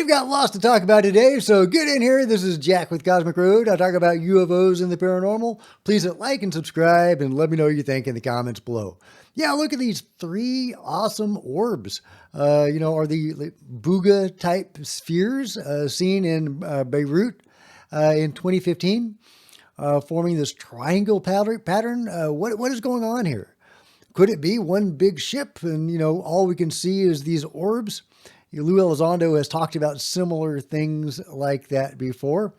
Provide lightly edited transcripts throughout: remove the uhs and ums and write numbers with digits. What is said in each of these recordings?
got lots to talk about today, so get in here. This is Jack with Cosmic Road. I talk about UFOs and the paranormal. Please hit like and subscribe and let me know what you think in the comments below. Yeah, look at these three awesome orbs. Are the Booga type spheres seen in Beirut in 2015, forming this triangle pattern. What is going on here? Could it be one big ship and, all we can see is these orbs? Lou Elizondo has talked about similar things like that before,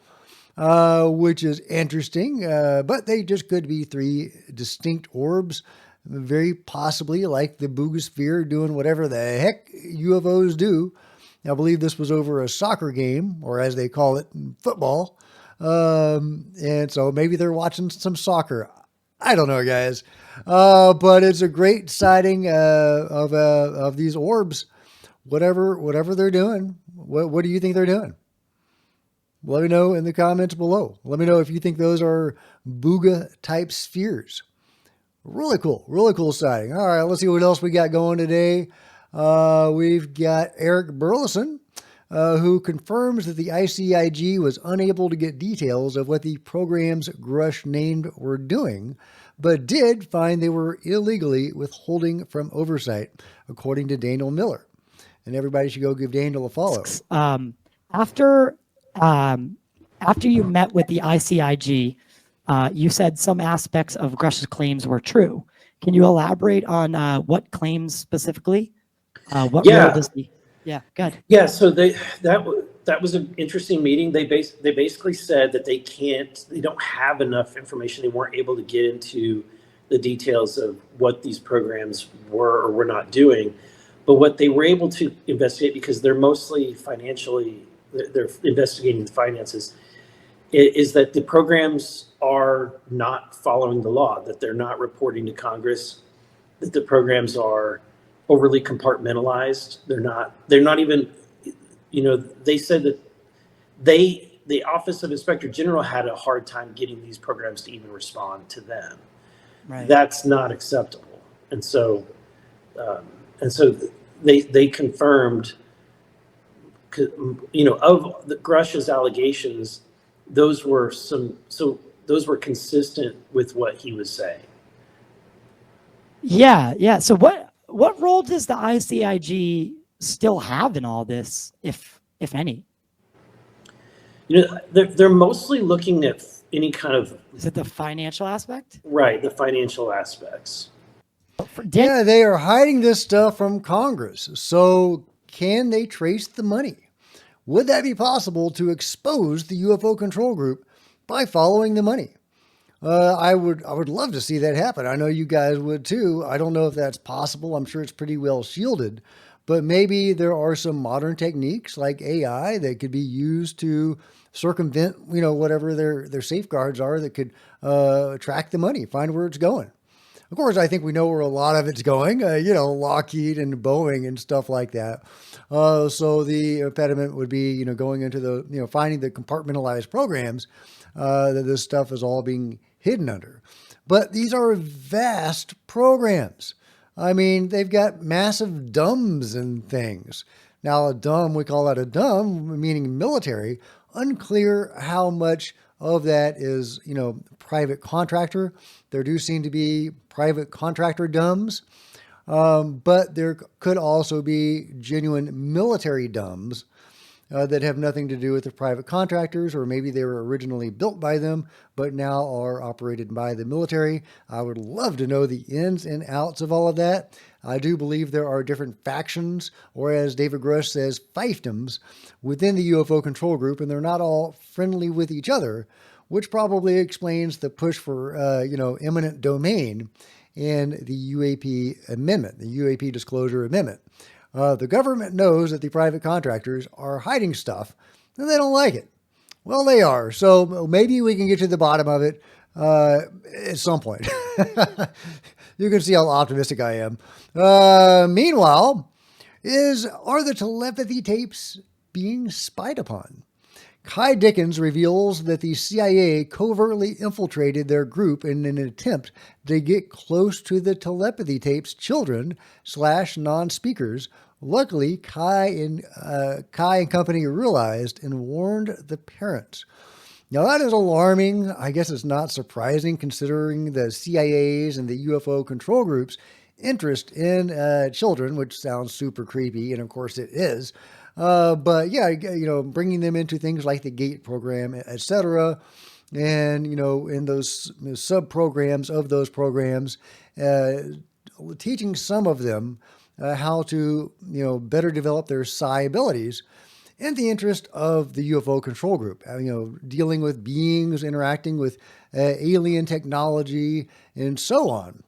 which is interesting, but they just could be three distinct orbs, very possibly like the Boogosphere doing whatever the heck UFOs do. I believe this was over a soccer game, or as they call it, football. And so maybe they're watching some soccer. I don't know, guys. But it's a great sighting of these orbs. Whatever they're doing, what do you think they're doing? Let me know in the comments below. Let me know if you think those are Booga type spheres. Really cool sighting. All right, let's see what else we got going today. We've got Eric Burleson, who confirms that the ICIG was unable to get details of what the programs Grush named were doing, but did find they were illegally withholding from oversight, according to Daniel Miller. And everybody should go give Daniel a follow. After you met with the ICIG, you said some aspects of Grush's claims were true. Can you elaborate on what claims specifically? What role does the? Yeah, good. Yeah, so that was an interesting meeting. They basically said that they don't have enough information. They weren't able to get into the details of what these programs were or were not doing. But what they were able to investigate, because they're mostly they're investigating the finances, is that the programs are not following the law, that they're not reporting to Congress, that the programs are overly compartmentalized. They're not even, they said that the Office of Inspector General had a hard time getting these programs to even respond to them. Right. That's not acceptable. And so they confirmed, of the Grush's allegations, those were consistent with what he was saying. Yeah. So what role does the ICIG still have in all this, if any? They're mostly looking at any kind of. Is it the financial aspect? Right, the financial aspects. Yeah, they are hiding this stuff from Congress. So can they trace the money? Would that be possible to expose the UFO control group by following the money? I would love to see that happen. I know you guys would too. I don't know if that's possible. I'm sure it's pretty well shielded, but maybe there are some modern techniques like AI that could be used to circumvent, whatever their safeguards are that could track the money, find where it's going. Of course, I think we know where a lot of it's going, Lockheed and Boeing and stuff like that. So the impediment would be, going into the, finding the compartmentalized programs that this stuff is all being hidden under. But these are vast programs. I mean, they've got massive DUMs and things. Now, a DUM, we call that a DUM, meaning military. Unclear how much of that is, private contractor. There do seem to be private contractor DUMs, but there could also be genuine military DUMs that have nothing to do with the private contractors, or maybe they were originally built by them, but now are operated by the military. I would love to know the ins and outs of all of that. I do believe there are different factions, or as David Grush says, fiefdoms, within the UFO control group, and they're not all friendly with each other, which probably explains the push for, eminent domain in the UAP amendment, the UAP disclosure amendment. The government knows that the private contractors are hiding stuff and they don't like it. Well, they are. So maybe we can get to the bottom of it at some point. You can see how optimistic I am. Meanwhile, are the telepathy tapes being spied upon? Kai Dickens reveals that the CIA covertly infiltrated their group in an attempt to get close to the telepathy tapes children / non-speakers Luckily, Kai and company realized and warned the parents. Now, that is alarming. I guess it's not surprising considering the CIA's and the UFO control group's interest in children, which sounds super creepy, and of course it is. But yeah, bringing them into things like the GATE program, etc., and in those sub programs of those programs, teaching some of them how to better develop their psi abilities in the interest of the UFO control group, dealing with beings, interacting with alien technology, and so on.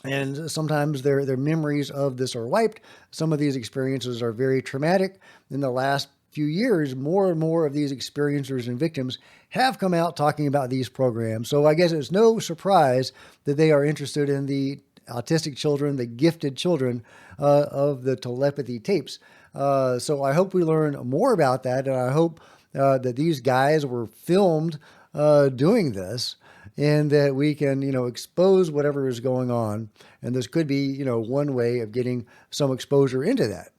And sometimes their memories of this are wiped. Some of these experiences are very traumatic. In the last few years, more and more of these experiencers and victims have come out talking about these programs. So I guess it's no surprise that they are interested in the autistic children, the gifted children of the telepathy tapes. So I hope we learn more about that, and I hope that these guys were filmed doing this, and that we can, expose whatever is going on. And this could be, one way of getting some exposure into that,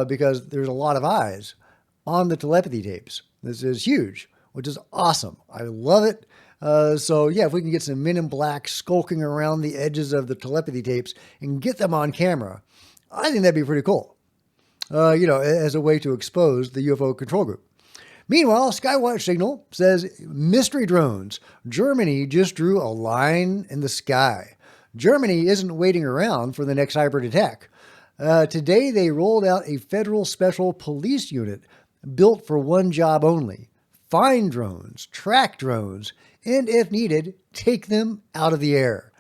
because there's a lot of eyes on the telepathy tapes. This is huge, which is awesome. I love it. So yeah, if we can get some men in black skulking around the edges of the telepathy tapes and get them on camera, I think that'd be pretty cool. As a way to expose the UFO control group. Meanwhile, Skywatch Signal says mystery drones. Germany just drew a line in the sky. Germany isn't waiting around for the next hybrid attack. Today, they rolled out a federal special police unit built for one job only: find drones, track drones, and if needed, take them out of the air.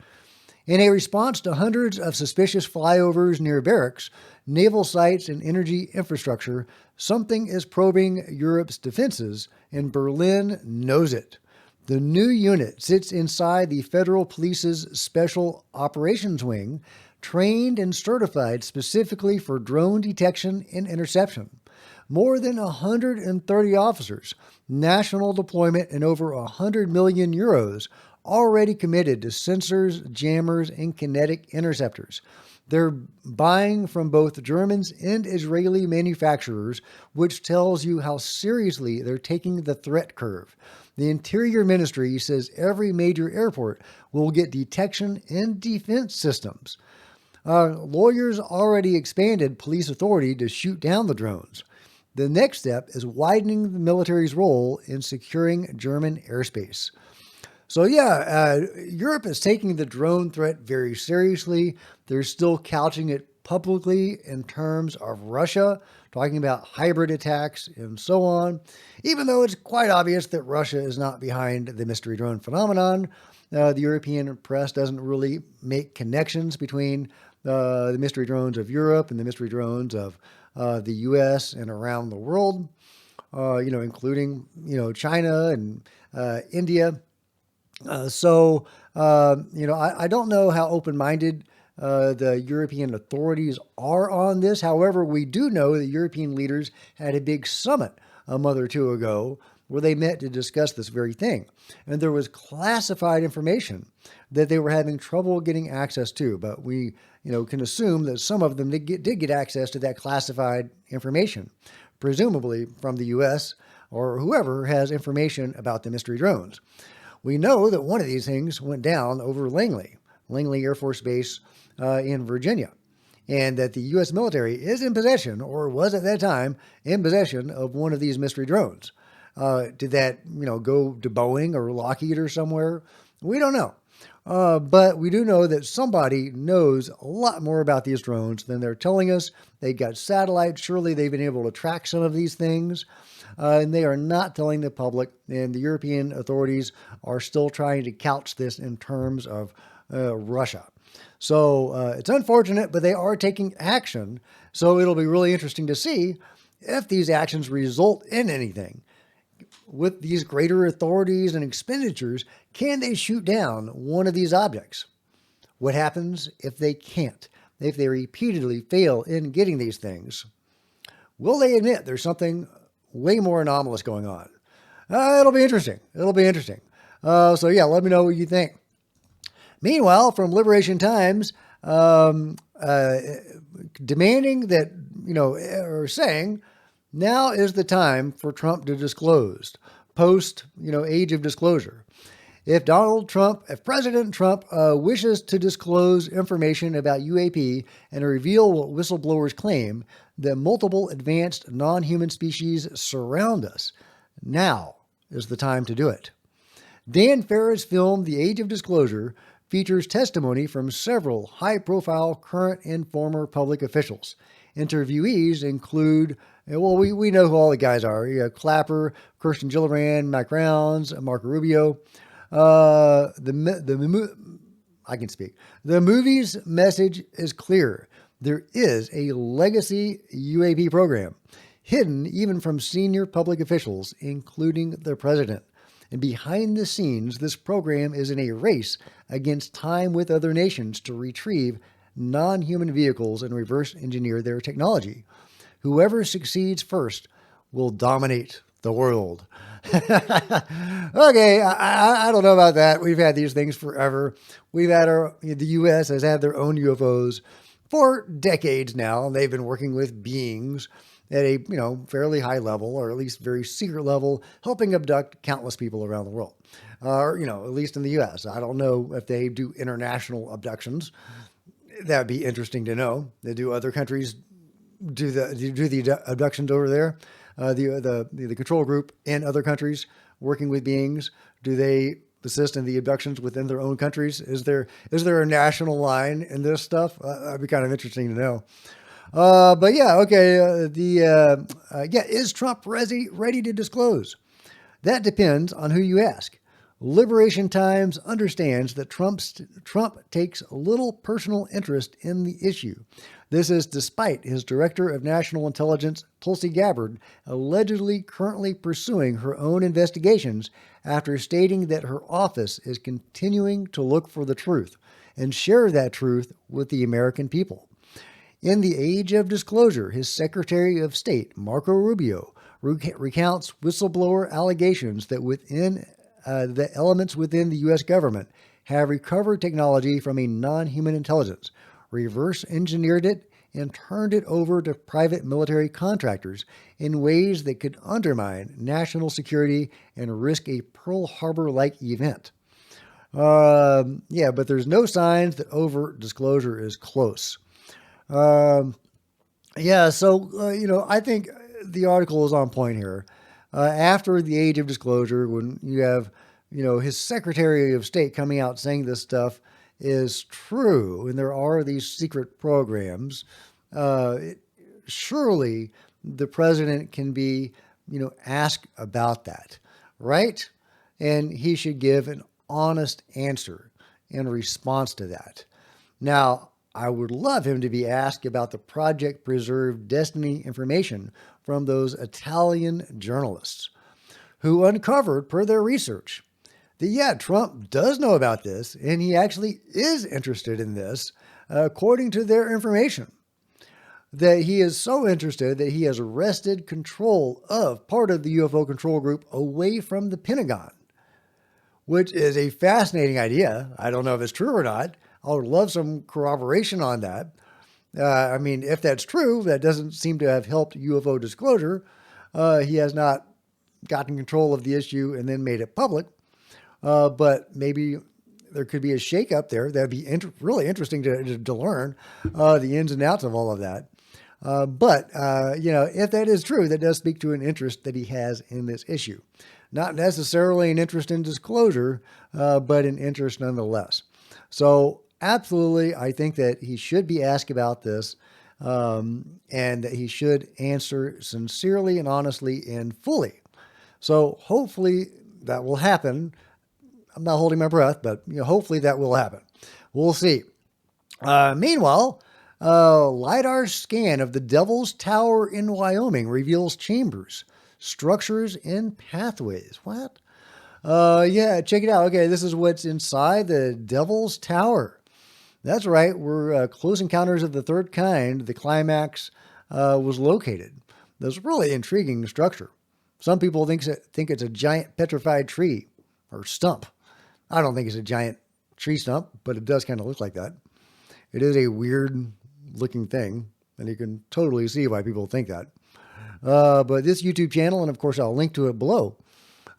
In a response to hundreds of suspicious flyovers near barracks, naval sites, and energy infrastructure, something is probing Europe's defenses, and Berlin knows it. The new unit sits inside the Federal Police's Special Operations Wing, trained and certified specifically for drone detection and interception. More than 130 officers, national deployment, and over 100 million euros already committed to sensors, jammers, and kinetic interceptors. They're buying from both Germans and Israeli manufacturers, which tells you how seriously they're taking the threat curve. The Interior Ministry says every major airport will get detection and defense systems. Lawyers already expanded police authority to shoot down the drones. The next step is widening the military's role in securing German airspace. So yeah, Europe is taking the drone threat very seriously. They're still couching it publicly in terms of Russia, talking about hybrid attacks and so on, even though it's quite obvious that Russia is not behind the mystery drone phenomenon. The European press doesn't really make connections between the mystery drones of Europe and the mystery drones of the U.S. and around the world, including, China and India. I don't know how open-minded the European authorities are on this. However, we do know that European leaders had a big summit a month or two ago where they met to discuss this very thing. And there was classified information that they were having trouble getting access to. But we, can assume that some of them did get access to that classified information, presumably from the U.S. or whoever has information about the mystery drones. We know that one of these things went down over Langley Air Force Base in Virginia, and that the U.S. military is in possession, or was at that time in possession, of one of these mystery drones. Did that, go to Boeing or Lockheed or somewhere? We don't know. But we do know that somebody knows a lot more about these drones than they're telling us. They got satellites. Surely they've been able to track some of these things. And they are not telling the public, and the European authorities are still trying to couch this in terms of Russia. So it's unfortunate, but they are taking action. So it'll be really interesting to see if these actions result in anything. With these greater authorities and expenditures, can they shoot down one of these objects? What happens if they can't? If they repeatedly fail in getting these things? Will they admit there's something way more anomalous going on? It'll be interesting. So yeah, let me know what you think. Meanwhile, from Liberation Times, demanding that, or saying now is the time for Trump to disclose post, age of disclosure. If President Trump wishes to disclose information about UAP and reveal what whistleblowers claim, that multiple advanced non-human species surround us, now is the time to do it. Dan Farrah's film, The Age of Disclosure, features testimony from several high-profile current and former public officials. Interviewees include, we know who all the guys are. You have Clapper, Kirsten Gillibrand, Mike Rounds, Marco Rubio. I can speak. The movie's message is clear. There is a legacy UAP program, hidden even from senior public officials, including the president. And behind the scenes, this program is in a race against time with other nations to retrieve non-human vehicles and reverse engineer their technology. Whoever succeeds first will dominate the world. Okay, I don't know about that. We've had these things forever. The U.S. has had their own UFOs for decades now, and they've been working with beings at a fairly high level, or at least very secret level, helping abduct countless people around the world, or at least in the U.S. I don't know if they do international abductions. That'd be interesting to know. Do other countries do the abductions over there? The control group in other countries working with beings, do they assist in the abductions within their own countries? Is there a national line in this stuff? That'd be kind of interesting to know. But yeah, okay. Is Trump ready to disclose? That depends on who you ask. Liberation Times understands that Trump takes little personal interest in the issue. This is despite his Director of National Intelligence, Tulsi Gabbard, allegedly currently pursuing her own investigations after stating that her office is continuing to look for the truth and share that truth with the American people. In the age of disclosure, his Secretary of State, Marco Rubio, recounts whistleblower allegations that the elements within the U.S. government have recovered technology from a non-human intelligence, reverse engineered it, and turned it over to private military contractors in ways that could undermine national security and risk a Pearl Harbor-like event. But there's no signs that overt disclosure is close. I think the article is on point here. After the age of disclosure, when you have, his Secretary of State coming out saying this stuff is true, and there are these secret programs, surely the president can be, asked about that, right? And he should give an honest answer in response to that. Now, I would love him to be asked about the Project Preserve Destiny information from those Italian journalists who uncovered, per their research, that Trump does know about this, and he actually is interested in this, according to their information. That he is so interested that he has wrested control of part of the UFO control group away from the Pentagon, which is a fascinating idea. I don't know if it's true or not. I would love some corroboration on that. If that's true, that doesn't seem to have helped UFO disclosure. He has not gotten control of the issue and then made it public. But maybe there could be a shakeup there. That'd be really interesting to learn the ins and outs of all of that. If that is true, that does speak to an interest that he has in this issue. Not necessarily an interest in disclosure, but an interest nonetheless. So absolutely, I think that he should be asked about this, and that he should answer sincerely and honestly and fully. So hopefully that will happen. I'm not holding my breath, but hopefully that will happen. We'll see. Meanwhile, LiDAR scan of the Devil's Tower in Wyoming reveals chambers, structures, and pathways. What? Check it out. Okay, this is what's inside the Devil's Tower. That's right. Where Close Encounters of the Third Kind, the climax, was located. This really intriguing structure. Some people think it's a giant petrified tree or stump. I don't think it's a giant tree stump, but it does kind of look like that. It is a weird looking thing, and you can totally see why people think that. But this YouTube channel, and of course I'll link to it below,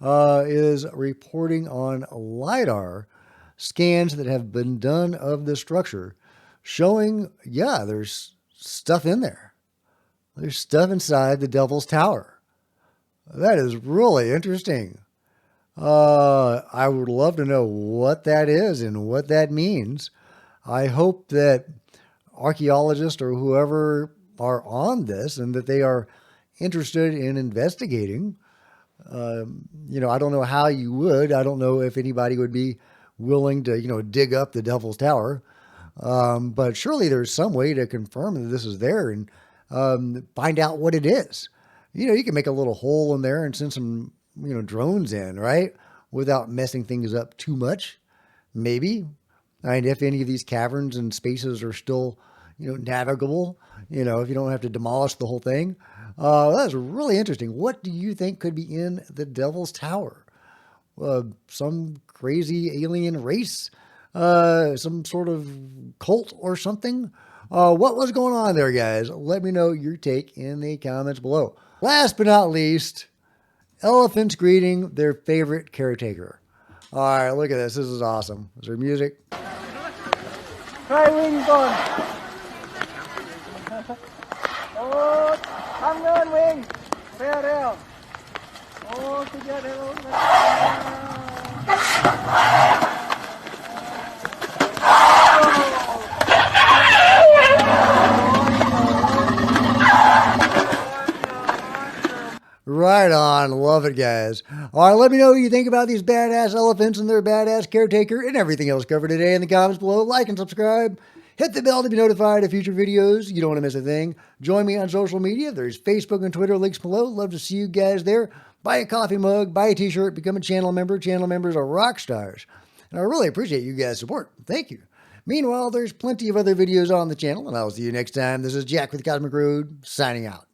is reporting on LiDAR scans that have been done of the structure, showing, yeah, there's stuff in there. There's stuff inside the Devil's Tower. That is really interesting. I would love to know what that is and what that means. I hope that archaeologists or whoever are on this and that they are interested in investigating. I don't know how you would. I don't know if anybody would be willing to, dig up the Devil's Tower. But surely there's some way to confirm that this is there and find out what it is. You can make a little hole in there and send some, drones in, right? Without messing things up too much. Maybe. I mean, if any of these caverns and spaces are still, navigable, if you don't have to demolish the whole thing. That's really interesting. What do you think could be in the Devil's Tower? Some crazy alien race? Some sort of cult or something? What was going on there, guys? Let me know your take in the comments below. Last but not least, elephants greeting their favorite caretaker. All right, look at this. This is awesome. Is there music? Try wings on. Oh, I'm going wings. Farewell. Oh, together. Right on. Love it, guys. All right, let me know what you think about these badass elephants and their badass caretaker and everything else covered today in the comments below. Like and subscribe. Hit the bell to be notified of future videos. You don't want to miss a thing. Join me on social media. There's Facebook and Twitter links below. Love to see you guys there. Buy a coffee mug, buy a t-shirt, become a channel member. Channel members are rock stars. And I really appreciate you guys' support. Thank you. Meanwhile, there's plenty of other videos on the channel, and I'll see you next time. This is Jack with the Cosmic Road, signing out.